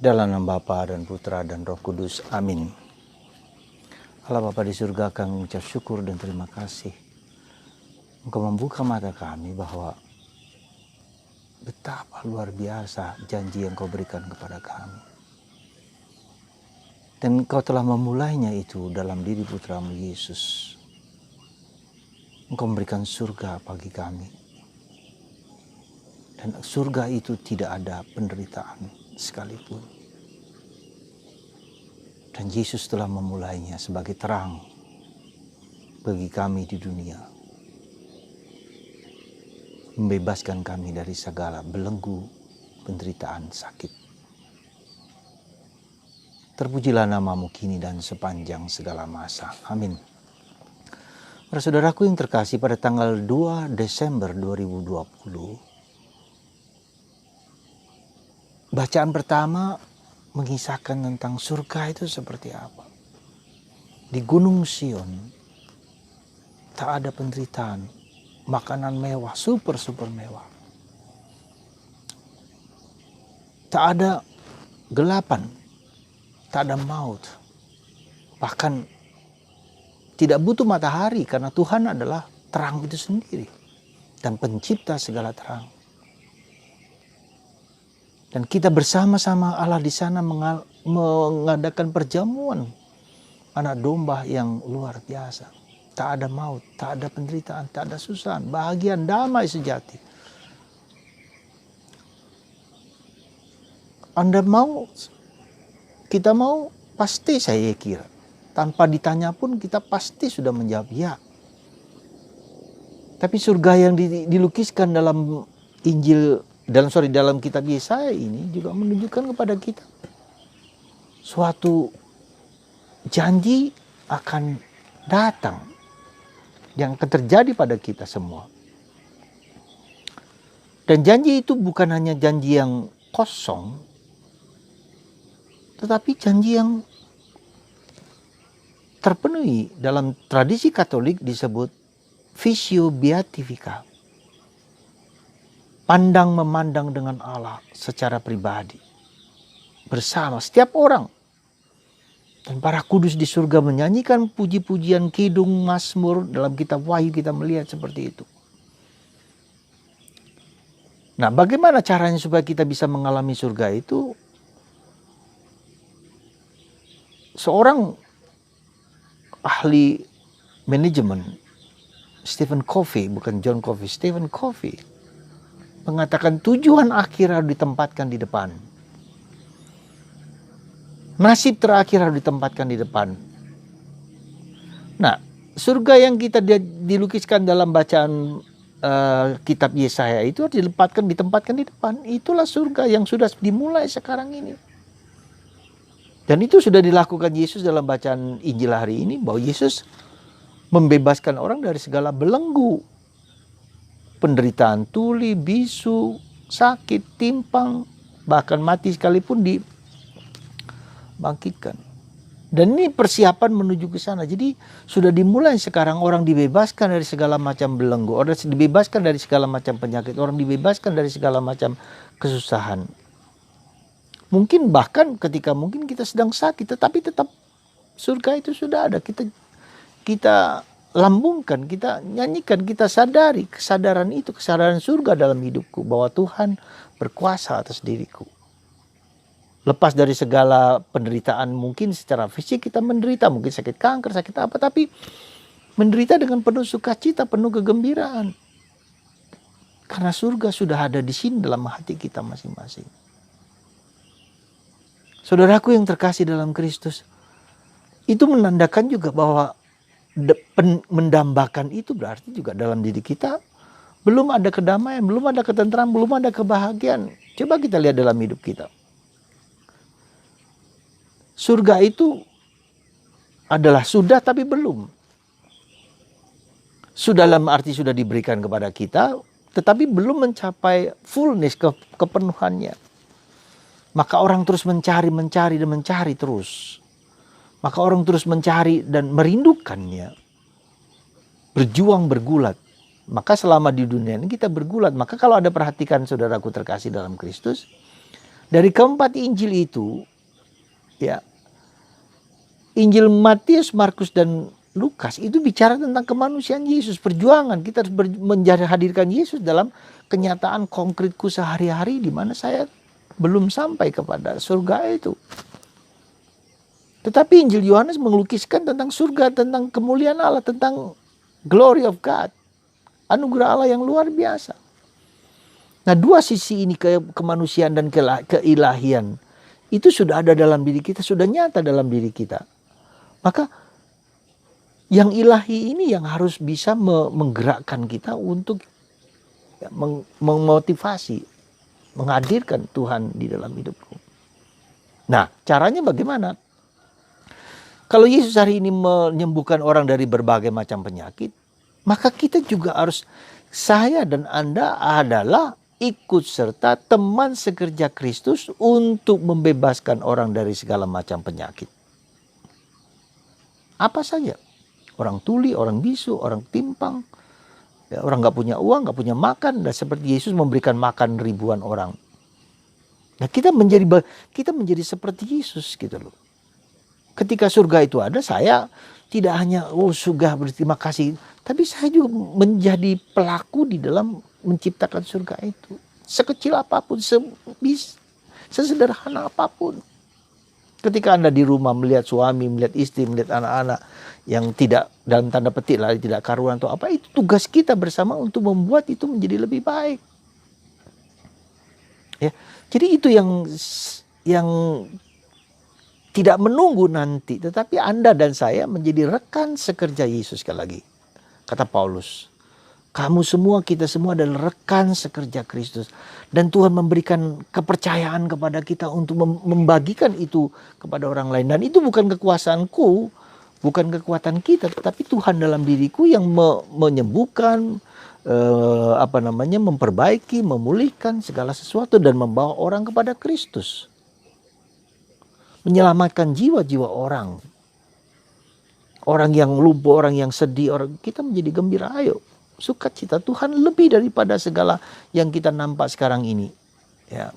Dalam nama Bapa dan Putra dan Roh Kudus. Amin. Allah Bapa di surga, kami mengucap syukur dan terima kasih. Engkau membuka mata kami bahwa betapa luar biasa janji yang Kau berikan kepada kami. Dan Kau telah memulainya itu dalam diri Putramu Yesus. Engkau memberikan surga bagi kami. Dan surga itu tidak ada penderitaan sekalipun. Dan Yesus telah memulainya sebagai terang bagi kami di dunia. Membebaskan kami dari segala belenggu, penderitaan, sakit. Terpujilah namamu kini dan sepanjang segala masa. Amin. Para saudaraku yang terkasih, pada tanggal 2 Desember 2020, bacaan pertama mengisahkan tentang surga itu seperti apa. Di Gunung Sion tak ada penderitaan, makanan mewah, super mewah. Tak ada gelapan, tak ada maut. Bahkan tidak butuh matahari karena Tuhan adalah terang itu sendiri dan pencipta segala terang. Dan kita bersama-sama Allah di sana mengadakan perjamuan anak domba yang luar biasa. Tak ada maut, tak ada penderitaan, tak ada susahan, bahagia, damai sejati. Anda mau, kita mau, pasti saya kira. Tanpa ditanya pun kita pasti sudah menjawab ya. Tapi surga yang dilukiskan dalam dalam kitab Yesaya ini juga menunjukkan kepada kita suatu janji akan datang yang akan terjadi pada kita semua. Dan janji itu bukan hanya janji yang kosong, tetapi janji yang terpenuhi. Dalam tradisi Katolik disebut visio beatifica. Pandang memandang dengan Allah secara pribadi. Bersama setiap orang. Dan para kudus di surga menyanyikan puji-pujian, kidung, mazmur. Dalam kitab Wahyu kita melihat seperti itu. Nah, bagaimana caranya supaya kita bisa mengalami surga itu? Seorang ahli manajemen, Stephen Covey, bukan John Covey, Stephen Covey, mengatakan tujuan akhir harus ditempatkan di depan. Nasib terakhir harus ditempatkan di depan. Nah, surga yang kita dilukiskan dalam bacaan kitab Yesaya itu harus ditempatkan di depan. Itulah surga yang sudah dimulai sekarang ini. Dan itu sudah dilakukan Yesus dalam bacaan Injil hari ini, bahwa Yesus membebaskan orang dari segala belenggu, penderitaan tuli, bisu, sakit, timpang, bahkan mati sekalipun dibangkitkan. Dan ini persiapan menuju ke sana. Jadi sudah dimulai sekarang, orang dibebaskan dari segala macam belenggu, orang dibebaskan dari segala macam penyakit, orang dibebaskan dari segala macam kesusahan. Mungkin bahkan ketika mungkin kita sedang sakit, tetapi tetap surga itu sudah ada. Kita lambungkan, kita nyanyikan, kita sadari kesadaran surga dalam hidupku, bahwa Tuhan berkuasa atas diriku. Lepas dari segala penderitaan, mungkin secara fisik kita menderita, mungkin sakit kanker, sakit apa, tapi menderita dengan penuh sukacita, penuh kegembiraan. Karena surga sudah ada di sini dalam hati kita masing-masing. Saudaraku yang terkasih dalam Kristus, itu menandakan juga bahwa mendambakan itu berarti juga dalam diri kita belum ada kedamaian, belum ada ketentraman, belum ada kebahagiaan. Coba kita lihat dalam hidup kita. Surga itu adalah sudah tapi belum. Sudah dalam arti sudah diberikan kepada kita, tetapi belum mencapai fullness, kepenuhannya. Maka orang terus mencari terus. Maka orang terus mencari dan merindukannya. Berjuang, bergulat. Maka selama di dunia ini kita bergulat. Maka kalau ada perhatikan saudaraku terkasih dalam Kristus, Dari keempat Injil itu, ya, Injil Matius, Markus, dan Lukas itu bicara tentang kemanusiaan Yesus, perjuangan kita harus menjadi hadirkan Yesus dalam kenyataan konkretku sehari-hari di mana saya belum sampai kepada surga itu. Tetapi Injil Yohanes melukiskan tentang surga, tentang kemuliaan Allah, tentang glory of God, anugerah Allah yang luar biasa. Nah, dua sisi ini, kemanusiaan dan keilahian, itu sudah ada dalam diri kita, sudah nyata dalam diri kita. Maka yang ilahi ini yang harus bisa menggerakkan kita untuk memotivasi, menghadirkan Tuhan di dalam hidupku. Nah, caranya bagaimana? Kalau Yesus hari ini menyembuhkan orang dari berbagai macam penyakit, maka kita juga harus, saya dan Anda adalah ikut serta teman sekerja Kristus untuk membebaskan orang dari segala macam penyakit. Apa saja. Orang tuli, orang bisu, orang timpang, ya, orang gak punya uang, gak punya makan, dan seperti Yesus memberikan makan ribuan orang. Nah, kita menjadi seperti Yesus gitu loh. Ketika surga itu ada, saya tidak hanya surga berterima kasih, tapi saya juga menjadi pelaku di dalam menciptakan surga itu. Sekecil apapun, sesederhana apapun. Ketika Anda di rumah melihat suami, melihat istri, melihat anak-anak yang tidak, dalam tanda petik lah, tidak karuan atau apa, itu tugas kita bersama untuk membuat itu menjadi lebih baik. Ya, jadi itu yang tidak menunggu nanti, tetapi Anda dan saya menjadi rekan sekerja Yesus. Sekali lagi, kata Paulus, kamu semua, kita semua adalah rekan sekerja Kristus. Dan Tuhan memberikan kepercayaan kepada kita untuk membagikan itu kepada orang lain. Dan itu bukan kekuasaanku, bukan kekuatan kita, tetapi Tuhan dalam diriku yang menyembuhkan, memperbaiki, memulihkan segala sesuatu dan membawa orang kepada Kristus. Menyelamatkan jiwa-jiwa orang. Orang yang lumpuh, orang yang sedih, kita menjadi gembira. Ayo, sukacita Tuhan lebih daripada segala yang kita nampak sekarang ini. Ya.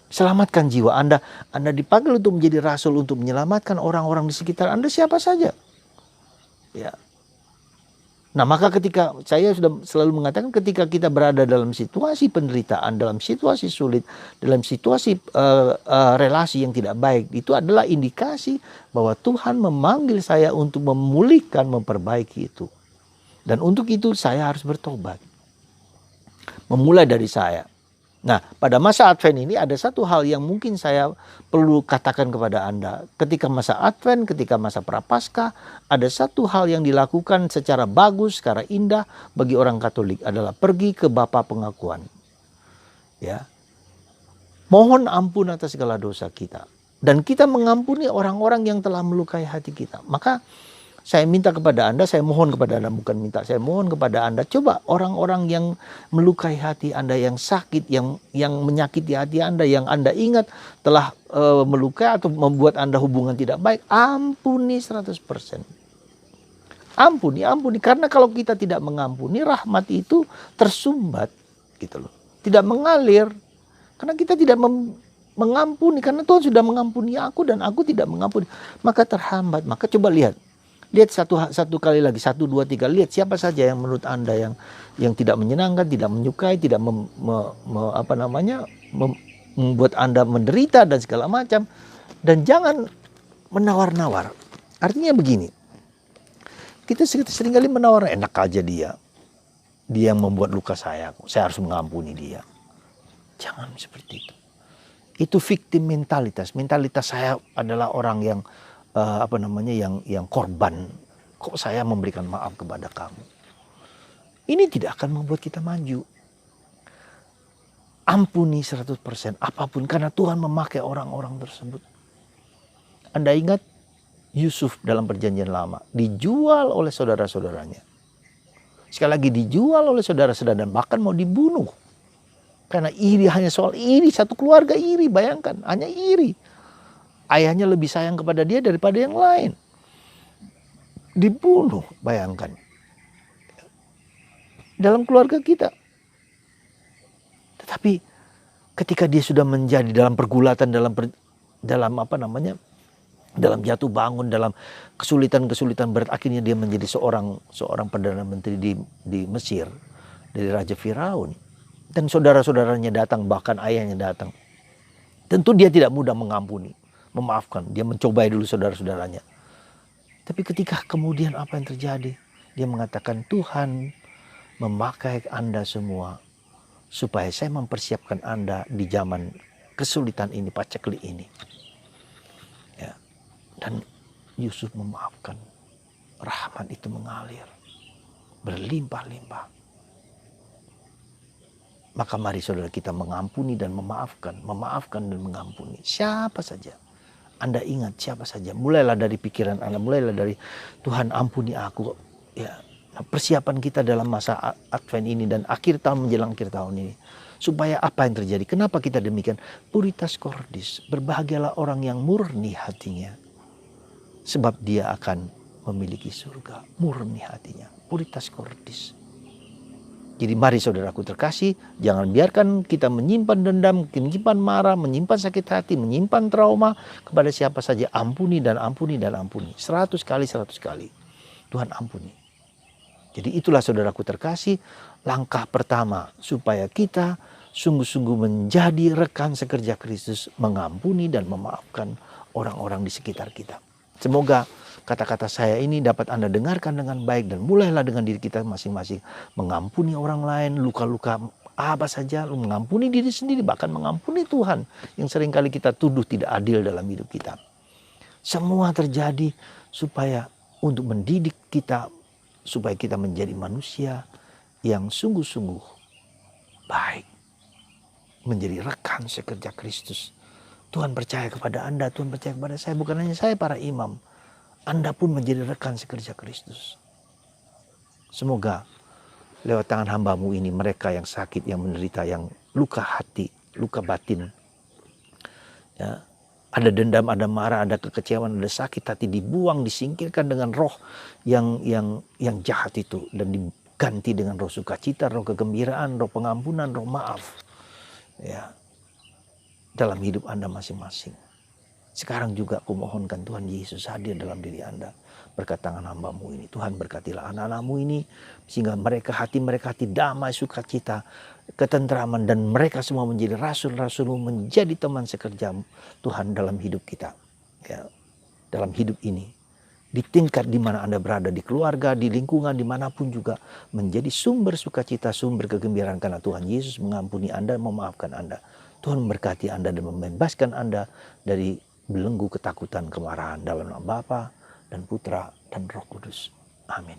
Selamatkan jiwa. Anda dipanggil untuk menjadi rasul, untuk menyelamatkan orang-orang di sekitar Anda, siapa saja. Ya. Nah, maka ketika saya sudah selalu mengatakan, ketika kita berada dalam situasi penderitaan, dalam situasi sulit, dalam situasi relasi yang tidak baik, itu adalah indikasi bahwa Tuhan memanggil saya untuk memulihkan, memperbaiki itu. Dan untuk itu saya harus bertobat. Memulai dari saya. Nah, pada masa Advent ini ada satu hal yang mungkin saya perlu katakan kepada Anda. Ketika masa Advent, ketika masa Prapaskah, ada satu hal yang dilakukan secara bagus, secara indah bagi orang Katolik adalah pergi ke Bapa pengakuan. Ya. Mohon ampun atas segala dosa kita. Dan kita mengampuni orang-orang yang telah melukai hati kita. Maka saya minta kepada Anda, saya mohon kepada Anda, bukan minta, saya mohon kepada Anda, coba orang-orang yang melukai hati Anda, yang sakit, yang menyakiti hati Anda, yang Anda ingat telah melukai atau membuat Anda hubungan tidak baik, ampuni 100%. Ampuni, karena kalau kita tidak mengampuni, rahmat itu tersumbat gitu loh. Tidak mengalir, karena kita tidak mengampuni, karena Tuhan sudah mengampuni aku dan aku tidak mengampuni, maka terhambat. Maka coba lihat satu kali lagi, 1, 2, 3. Lihat siapa saja yang menurut Anda yang tidak menyenangkan, tidak menyukai, tidak membuat Anda menderita dan segala macam. Dan jangan menawar-nawar. Artinya begini, kita seringkali menawar, enak aja dia yang membuat luka saya harus mengampuni dia. Jangan seperti itu. Itu victim mentalitas saya adalah orang yang yang korban. Kok saya memberikan maaf kepada kamu? Ini tidak akan membuat kita maju. Ampuni 100% apapun, karena Tuhan memakai orang-orang tersebut. Anda ingat Yusuf dalam perjanjian lama dijual oleh saudara-saudaranya. Sekali lagi, dijual oleh saudara-saudara dan bahkan mau dibunuh. Karena iri, hanya soal iri, satu keluarga iri, bayangkan, hanya iri. Ayahnya lebih sayang kepada dia daripada yang lain. Dibunuh, bayangkan. Dalam keluarga kita. Tetapi ketika dia sudah menjadi dalam pergulatan, dalam apa namanya, dalam jatuh bangun, dalam kesulitan-kesulitan berat, akhirnya dia menjadi seorang perdana menteri di Mesir dari Raja Firaun. Dan saudara-saudaranya datang, bahkan ayahnya datang. Tentu dia tidak mudah mengampuni, memaafkan. Dia mencobai dulu saudara-saudaranya. Tapi ketika kemudian apa yang terjadi? Dia mengatakan, Tuhan memakai Anda semua supaya saya mempersiapkan Anda di zaman kesulitan ini, paceklik ini. Ya. Dan Yusuf memaafkan. Rahmat itu mengalir, berlimpah-limpah. Maka mari saudara kita mengampuni dan memaafkan. Memaafkan dan mengampuni. Siapa saja. Anda ingat siapa saja. Mulailah dari pikiran Anda. Mulailah dari Tuhan ampuni aku. Ya, persiapan kita dalam masa Advent ini dan akhir tahun menjelang akhir tahun ini. Supaya apa yang terjadi? Kenapa kita demikian? Puritas cordis. Berbahagialah orang yang murni hatinya. Sebab dia akan memiliki surga. Murni hatinya. Puritas cordis. Jadi mari saudaraku terkasih, jangan biarkan kita menyimpan dendam, menyimpan marah, menyimpan sakit hati, menyimpan trauma kepada siapa saja. Ampuni dan ampuni dan ampuni. 100 kali, 100 kali. Tuhan ampuni. Jadi itulah saudaraku terkasih, langkah pertama supaya kita sungguh-sungguh menjadi rekan sekerja Kristus, mengampuni dan memaafkan orang-orang di sekitar kita. Semoga kata-kata saya ini dapat Anda dengarkan dengan baik dan mulailah dengan diri kita masing-masing. Mengampuni orang lain, luka-luka apa saja, mengampuni diri sendiri, bahkan mengampuni Tuhan yang seringkali kita tuduh tidak adil dalam hidup kita. Semua terjadi supaya untuk mendidik kita, supaya kita menjadi manusia yang sungguh-sungguh baik. Menjadi rekan sekerja Kristus. Tuhan percaya kepada Anda, Tuhan percaya kepada saya. Bukan hanya saya, para imam. Anda pun menjadi rekan sekerja Kristus. Semoga lewat tangan hamba-Mu ini, mereka yang sakit, yang menderita, yang luka hati, luka batin. Ya, ada dendam, ada marah, ada kekecewaan, ada sakit hati, dibuang, disingkirkan dengan roh yang jahat itu. Dan diganti dengan roh sukacita, roh kegembiraan, roh pengampunan, roh maaf. Ya, dalam hidup Anda masing-masing. Sekarang juga aku mohonkan Tuhan Yesus hadir dalam diri Anda. Berkat tangan hamba-Mu ini. Tuhan berkatilah anak-anak-Mu ini. Sehingga hati mereka damai, sukacita, ketentraman. Dan mereka semua menjadi rasul-rasul-Mu, menjadi teman sekerja Tuhan dalam hidup kita. Ya, dalam hidup ini. Di tingkat di mana Anda berada, di keluarga, di lingkungan, dimanapun juga. Menjadi sumber sukacita, sumber kegembiraan. Karena Tuhan Yesus mengampuni Anda, memaafkan Anda. Tuhan memberkati Anda dan membebaskan Anda dari belenggu ketakutan, kemarahan dalam nama Bapa dan Putra dan Roh Kudus. Amin.